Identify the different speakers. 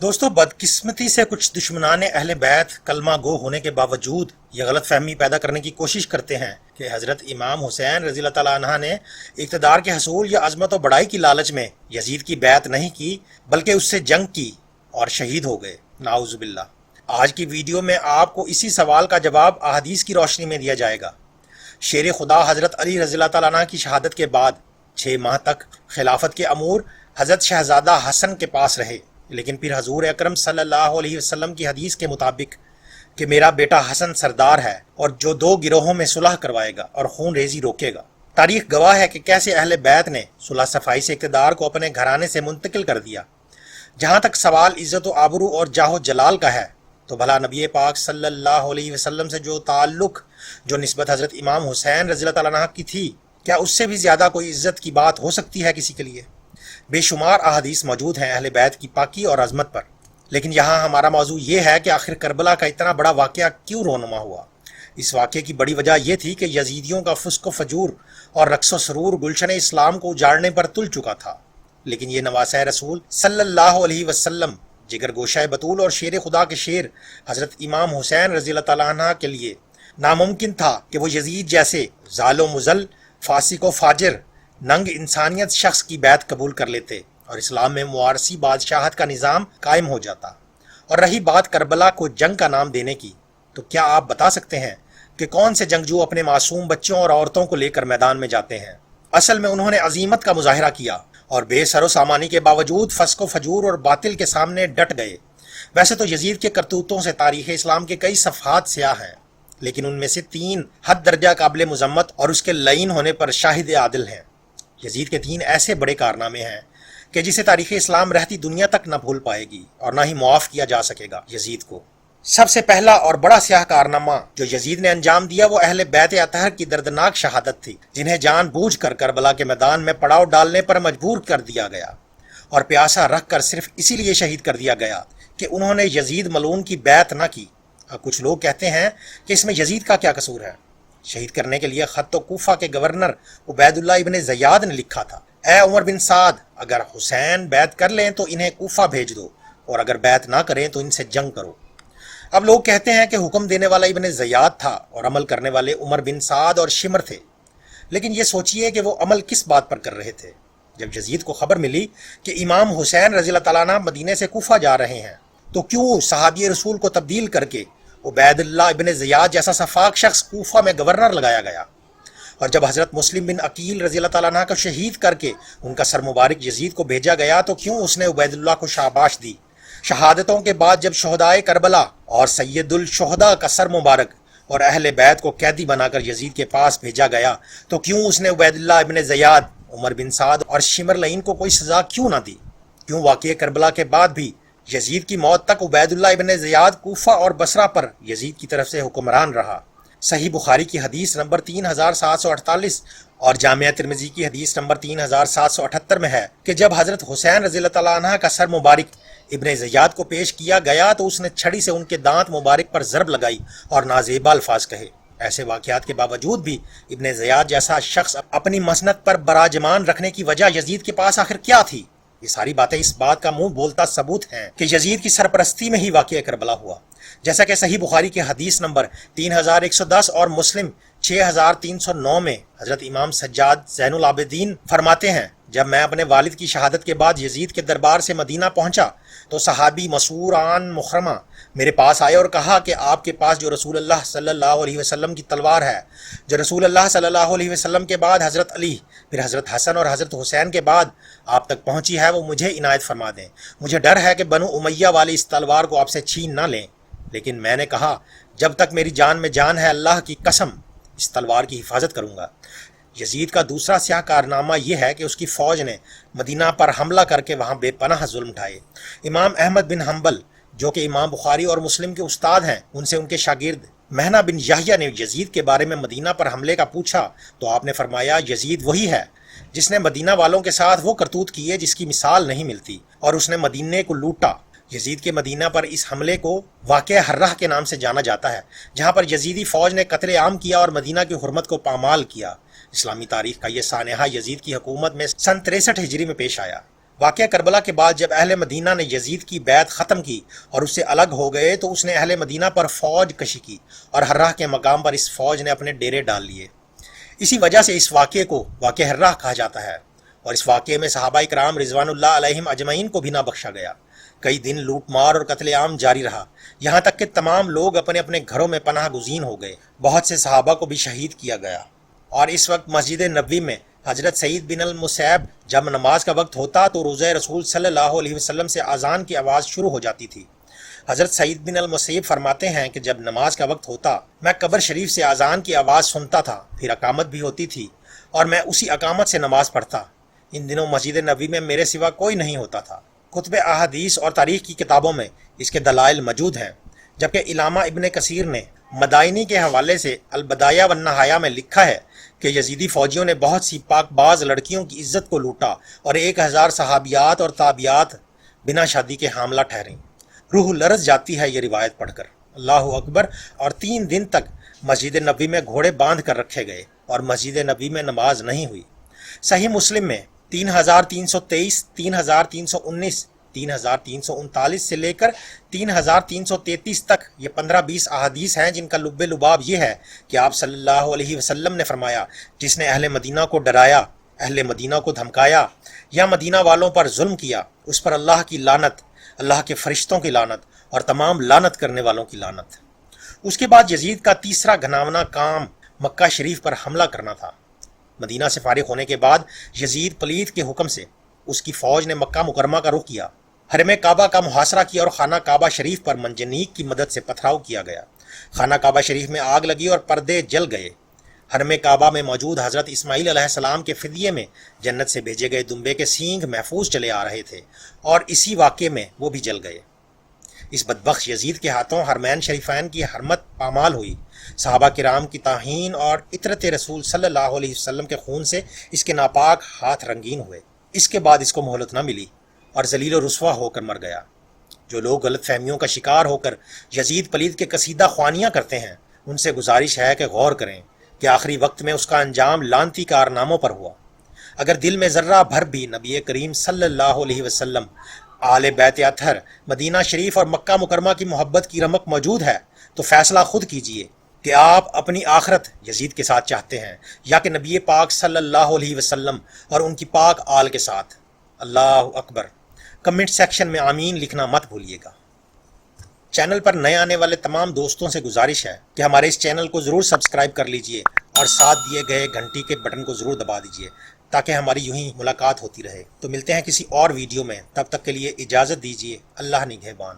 Speaker 1: دوستو، بدقسمتی سے کچھ دشمنان اہل بیت کلمہ گو ہونے کے باوجود یہ غلط فہمی پیدا کرنے کی کوشش کرتے ہیں کہ حضرت امام حسین رضی اللہ تعالیٰ عنہ نے اقتدار کے حصول یا عظمت و بڑائی کی لالچ میں یزید کی بیعت نہیں کی بلکہ اس سے جنگ کی اور شہید ہو گئے، نعوذ باللہ۔ آج کی ویڈیو میں آپ کو اسی سوال کا جواب احادیث کی روشنی میں دیا جائے گا۔ شیر خدا حضرت علی رضی اللہ تعالیٰ عنہ کی شہادت کے بعد 6 ماہ تک خلافت کے امور حضرت شہزادہ حسن کے پاس رہے، لیکن پھر حضور اکرم صلی اللہ علیہ وسلم کی حدیث کے مطابق کہ میرا بیٹا حسن سردار ہے اور جو 2 گروہوں میں صلح کروائے گا اور خون ریزی روکے گا۔ تاریخ گواہ ہے کہ کیسے اہل بیت نے صلح صفائی سے اقتدار کو اپنے گھرانے سے منتقل کر دیا۔ جہاں تک سوال عزت و آبرو اور جاہ و جلال کا ہے تو بھلا نبی پاک صلی اللہ علیہ وسلم سے جو نسبت حضرت امام حسین رضی اللہ تعالیٰ عنہ کی تھی، کیا اس سے بھی زیادہ کوئی عزت کی بات ہو سکتی ہے کسی کے لیے؟ بے شمار احادیث موجود ہیں اہل بیت کی پاکی اور عظمت پر، لیکن یہاں ہمارا موضوع یہ ہے کہ آخر کربلا کا اتنا بڑا واقعہ کیوں رونما ہوا؟ اس واقعے کی بڑی وجہ یہ تھی کہ یزیدیوں کا فسق و فجور اور رقص و سرور گلشن اسلام کو اجاڑنے پر تل چکا تھا، لیکن یہ نواسۂ رسول صلی اللہ علیہ وسلم، جگر گوشہ بطول اور شیر خدا کے شیر حضرت امام حسین رضی اللہ تعالیٰ عنہ کے لیے ناممکن تھا کہ وہ یزید جیسے ظالم و مذل، فاسق و فاجر، ننگ انسانیت شخص کی بیعت قبول کر لیتے اور اسلام میں موارثی بادشاہت کا نظام قائم ہو جاتا۔ اور رہی بات کربلا کو جنگ کا نام دینے کی، تو کیا آپ بتا سکتے ہیں کہ کون سے جنگجو اپنے معصوم بچوں اور عورتوں کو لے کر میدان میں جاتے ہیں؟ اصل میں انہوں نے عظیمت کا مظاہرہ کیا اور بے سر و سامانی کے باوجود فسق و فجور اور باطل کے سامنے ڈٹ گئے۔ ویسے تو یزید کے کرتوتوں سے تاریخ اسلام کے کئی صفحات سیاہ ہیں، لیکن ان میں سے 3 حد درجہ قابل مذمت اور اس کے لعین ہونے پر شاہد عادل ہیں۔ یزید کے 3 ایسے بڑے کارنامے ہیں کہ جسے تاریخ اسلام رہتی دنیا تک نہ بھول پائے گی اور نہ ہی معاف کیا جا سکے گا یزید کو۔ سب سے پہلا اور بڑا سیاہ کارنامہ جو یزید نے انجام دیا وہ اہل بیت اطہر کی دردناک شہادت تھی، جنہیں جان بوجھ کر کربلا کے میدان میں پڑاؤ ڈالنے پر مجبور کر دیا گیا اور پیاسا رکھ کر صرف اسی لیے شہید کر دیا گیا کہ انہوں نے یزید ملعون کی بیعت نہ کی۔ کچھ لوگ کہتے ہیں کہ اس میں یزید کا کیا قصور ہے؟ شہید کرنے کے لیے خط تو کوفہ کے گورنر عبید اللہ ابن زیاد نے لکھا تھا، اے عمر بن سعد، اگر حسین بیعت کر لیں تو انہیں کوفہ بھیج دو اور اگر بیعت نہ کریں تو ان سے جنگ کرو۔ اب لوگ کہتے ہیں کہ حکم دینے والا ابن زیاد تھا اور عمل کرنے والے عمر بن سعد اور شمر تھے، لیکن یہ سوچئے کہ وہ عمل کس بات پر کر رہے تھے؟ جب یزید کو خبر ملی کہ امام حسین رضی اللہ تعالیٰ عنہ مدینے سے کوفہ جا رہے ہیں تو کیوں صحابی رسول کو تبدیل کر کے عبید اللہ ابن زیاد جیسا سفاک شخص کوفہ میں گورنر لگایا گیا؟ اور جب حضرت مسلم بن عقیل رضی اللہ تعالیٰ عنہ کو شہید کر کے ان کا سر مبارک یزید کو بھیجا گیا تو کیوں اس نے عبید اللہ کو شاباش دی؟ شہادتوں کے بعد جب شہدائے کربلا اور سید الشہداء کا سر مبارک اور اہل بیت کو قیدی بنا کر یزید کے پاس بھیجا گیا تو کیوں اس نے عبید اللہ ابن زیاد، عمر بن سعد اور شمر لعین کو کوئی سزا کیوں نہ دی؟ کیوں واقعہ کربلا کے بعد بھی یزید کی موت تک عبید اللہ ابن زیاد کوفہ اور بصرہ پر یزید کی طرف سے حکمران رہا؟ صحیح بخاری کی حدیث نمبر 3748 اور جامعہ ترمذی کی حدیث نمبر 3778 میں ہے کہ جب حضرت حسین رضی اللہ تعالیٰ عنہ کا سر مبارک ابن زیاد کو پیش کیا گیا تو اس نے چھڑی سے ان کے دانت مبارک پر ضرب لگائی اور نازیبا الفاظ کہے۔ ایسے واقعات کے باوجود بھی ابن زیاد جیسا شخص اپنی مسند پر براجمان رکھنے کی وجہ یزید کے پاس آخر کیا تھی؟ یہ ساری باتیں اس بات کا منہ بولتا ثبوت ہیں کہ یزید کی سرپرستی میں ہی واقعہ کربلا ہوا، جیسا کہ صحیح بخاری کی حدیث نمبر 3110 اور مسلم 6309 میں حضرت امام سجاد زین العابدین فرماتے ہیں، جب میں اپنے والد کی شہادت کے بعد یزید کے دربار سے مدینہ پہنچا تو صحابی مسعور عن مخرمہ میرے پاس آئے اور کہا کہ آپ کے پاس جو رسول اللہ صلی اللہ علیہ وسلم کی تلوار ہے، جو رسول اللہ صلی اللہ علیہ وسلم کے بعد حضرت علی، پھر حضرت حسن اور حضرت حسین کے بعد آپ تک پہنچی ہے، وہ مجھے عنایت فرما دیں۔ مجھے ڈر ہے کہ بنو امیہ والے اس تلوار کو آپ سے چھین نہ لیں۔ لیکن میں نے کہا، جب تک میری جان میں جان ہے اللہ کی قسم اس تلوار کی حفاظت کروں گا۔ یزید کا دوسرا سیاہ کارنامہ یہ ہے کہ اس کی فوج نے مدینہ پر حملہ کر کے وہاں بے پناہ ظلم اٹھائے۔ امام احمد بن حنبل جو کہ امام بخاری اور مسلم کے استاد ہیں، ان سے ان کے شاگرد مہنا بن یحییٰ نے یزید کے بارے میں مدینہ پر حملے کا پوچھا تو آپ نے فرمایا، یزید وہی ہے جس نے مدینہ والوں کے ساتھ وہ کرتوت کیے جس کی مثال نہیں ملتی، اور اس نے مدینے کو لوٹا۔ یزید کے مدینہ پر اس حملے کو واقعہ حرہ کے نام سے جانا جاتا ہے، جہاں پر یزیدی فوج نے قتل عام کیا اور مدینہ کی حرمت کو پامال کیا۔ اسلامی تاریخ کا یہ سانحہ یزید کی حکومت میں سن 63 ہجری میں پیش آیا۔ واقعہ کربلا کے بعد جب اہل مدینہ نے یزید کی بیعت ختم کی اور اس سے الگ ہو گئے تو اس نے اہل مدینہ پر فوج کشی کی اور ہرہ کے مقام پر اس فوج نے اپنے ڈیرے ڈال لیے۔ اسی وجہ سے اس واقعے کو واقعہ ہرہ کہا جاتا ہے، اور اس واقعے میں صحابہ کرام رضوان اللہ علیہم اجمعین کو بھی نہ بخشا گیا۔ کئی دن لوٹ مار اور قتل عام جاری رہا، یہاں تک کہ تمام لوگ اپنے اپنے گھروں میں پناہ گزین ہو گئے۔ بہت سے صحابہ کو بھی شہید کیا گیا، اور اس وقت مسجد نبوی میں حضرت سعید بن المسیب جب نماز کا وقت ہوتا تو روضہ رسول صلی اللہ علیہ وسلم سے اذان کی آواز شروع ہو جاتی تھی۔ حضرت سعید بن المسیب فرماتے ہیں کہ جب نماز کا وقت ہوتا میں قبر شریف سے اذان کی آواز سنتا تھا، پھر اقامت بھی ہوتی تھی اور میں اسی اقامت سے نماز پڑھتا۔ ان دنوں مسجد نبوی میں میرے سوا کوئی نہیں ہوتا تھا۔ کتب احادیث اور تاریخ کی کتابوں میں اس کے دلائل موجود ہیں، جبکہ علامہ ابن کثیر نے مدائنی کے حوالے سے البدایہ والنہایہ میں لکھا ہے کہ یزیدی فوجیوں نے بہت سی پاک باز لڑکیوں کی عزت کو لوٹا اور 1000 صحابیات اور تابعات بنا شادی کے حاملہ ٹھہریں۔ روح لرز جاتی ہے یہ روایت پڑھ کر، اللہ اکبر۔ اور 3 دن تک مسجد نبوی میں گھوڑے باندھ کر رکھے گئے اور مسجد نبوی میں نماز نہیں ہوئی۔ صحیح مسلم میں 3323، 3319، 3339 سے لے کر 3333 تک یہ 15-20 احادیث ہیں جن کا لب لباب یہ ہے کہ آپ صلی اللہ علیہ وسلم نے فرمایا، جس نے اہل مدینہ کو ڈرایا، اہل مدینہ کو دھمکایا یا مدینہ والوں پر ظلم کیا، اس پر اللہ کی لعنت، اللہ کے فرشتوں کی لعنت اور تمام لعنت کرنے والوں کی لعنت۔ اس کے بعد یزید کا تیسرا گھناونا کام مکہ شریف پر حملہ کرنا تھا۔ مدینہ سے فارغ ہونے کے بعد یزید پلید کے حکم سے اس کی فوج نے مکہ مکرمہ کا رخ کیا، حرم کعبہ کا محاصرہ کیا اور خانہ کعبہ شریف پر منجنیق کی مدد سے پتھراؤ کیا گیا۔ خانہ کعبہ شریف میں آگ لگی اور پردے جل گئے۔ حرم کعبہ میں موجود حضرت اسماعیل علیہ السلام کے فدیے میں جنت سے بھیجے گئے دمبے کے سینگ محفوظ چلے آ رہے تھے اور اسی واقعے میں وہ بھی جل گئے۔ اس بدبخت یزید کے ہاتھوں حرمین شریفین کی حرمت پامال ہوئی۔ صحابہ کرام کی توہین اور عطرت رسول صلی اللہ علیہ وسلم کے خون سے اس کے ناپاک ہاتھ رنگین ہوئے۔ اس کے بعد اس کو مہلت نہ ملی اور ذلیل و رسوا ہو کر مر گیا۔ جو لوگ غلط فہمیوں کا شکار ہو کر یزید پلید کے قصیدہ خوانیاں کرتے ہیں، ان سے گزارش ہے کہ غور کریں کہ آخری وقت میں اس کا انجام لعنتی کارناموں پر ہوا۔ اگر دل میں ذرہ بھر بھی نبی کریم صلی اللہ علیہ وسلم، آل بیت اطہر، مدینہ شریف اور مکہ مکرمہ کی محبت کی رمق موجود ہے تو فیصلہ خود کیجئے کہ آپ اپنی آخرت یزید کے ساتھ چاہتے ہیں یا کہ نبی پاک صلی اللہ علیہ وسلم اور ان کی پاک آل کے ساتھ۔ اللہ اکبر۔ کمنٹ سیکشن میں آمین لکھنا مت بھولیے گا۔ چینل پر نئے آنے والے تمام دوستوں سے گزارش ہے کہ ہمارے اس چینل کو ضرور سبسکرائب کر لیجئے اور ساتھ دیے گئے گھنٹی کے بٹن کو ضرور دبا دیجئے تاکہ ہماری یوں ہی ملاقات ہوتی رہے۔ تو ملتے ہیں کسی اور ویڈیو میں، تب تک کے لیے اجازت دیجئے۔ اللہ نگہبان۔